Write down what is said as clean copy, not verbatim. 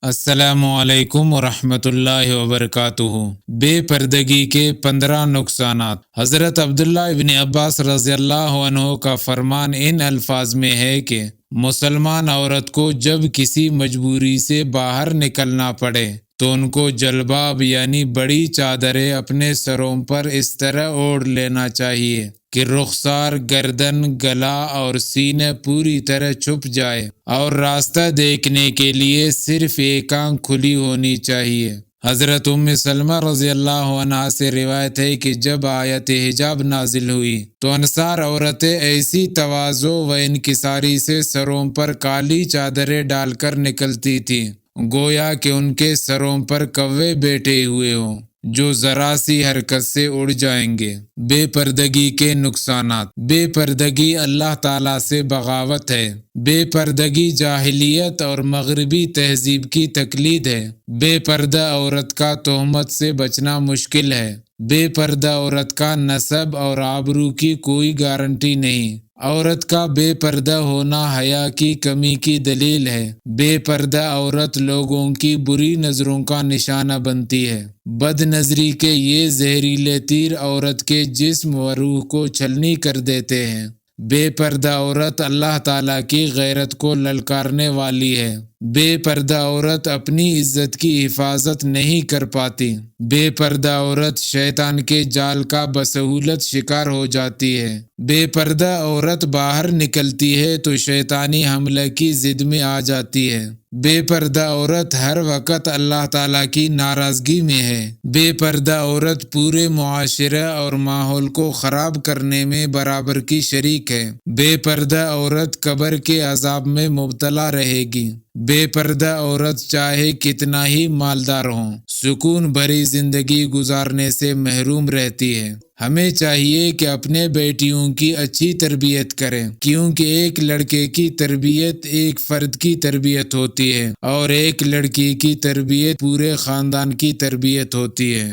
السلام علیکم ورحمۃ اللہ وبرکاتہ۔ بے پردگی کے 15 نقصانات۔ حضرت عبداللہ ابن عباس رضی اللہ عنہ کا فرمان ان الفاظ میں ہے کہ مسلمان عورت کو جب کسی مجبوری سے باہر نکلنا پڑے تو ان کو جلباب یعنی بڑی چادریں اپنے سروں پر اس طرح اوڑھ لینا چاہیے کہ رخسار، گردن، گلا اور سینے پوری طرح چھپ جائے، اور راستہ دیکھنے کے لیے صرف ایک آنکھ کھلی ہونی چاہیے۔ حضرت ام سلمہ رضی اللہ عنہا سے روایت ہے کہ جب آیت حجاب نازل ہوئی تو انصار عورتیں ایسی تواضع و انکساری سے سروں پر کالی چادریں ڈال کر نکلتی تھیں گویا کہ ان کے سروں پر کوے بیٹھے ہوئے ہوں جو ذرا سی حرکت سے اڑ جائیں گے۔ بے پردگی کے نقصانات۔ بے پردگی اللہ تعالیٰ سے بغاوت ہے۔ بے پردگی جاہلیت اور مغربی تہذیب کی تقلید ہے۔ بے پردہ عورت کا تہمت سے بچنا مشکل ہے۔ بے پردہ عورت کا نسب اور آبرو کی کوئی گارنٹی نہیں۔ عورت کا بے پردہ ہونا حیا کی کمی کی دلیل ہے۔ بے پردہ عورت لوگوں کی بری نظروں کا نشانہ بنتی ہے۔ بد نظری کے یہ زہریلے تیر عورت کے جسم و روح کو چھلنی کر دیتے ہیں۔ بے پردہ عورت اللہ تعالیٰ کی غیرت کو للکارنے والی ہے۔ بے پردہ عورت اپنی عزت کی حفاظت نہیں کر پاتی۔ بے پردہ عورت شیطان کے جال کا بسہولت شکار ہو جاتی ہے۔ بے پردہ عورت باہر نکلتی ہے تو شیطانی حملے کی زد میں آ جاتی ہے۔ بے پردہ عورت ہر وقت اللہ تعالیٰ کی ناراضگی میں ہے۔ بے پردہ عورت پورے معاشرے اور ماحول کو خراب کرنے میں برابر کی شریک ہے۔ بے پردہ عورت قبر کے عذاب میں مبتلا رہے گی۔ بے پردہ عورت چاہے کتنا ہی مالدار ہو، سکون بھری زندگی گزارنے سے محروم رہتی ہے۔ ہمیں چاہیے کہ اپنے بیٹیوں کی اچھی تربیت کریں، کیونکہ ایک لڑکے کی تربیت ایک فرد کی تربیت ہوتی ہے اور ایک لڑکی کی تربیت پورے خاندان کی تربیت ہوتی ہے۔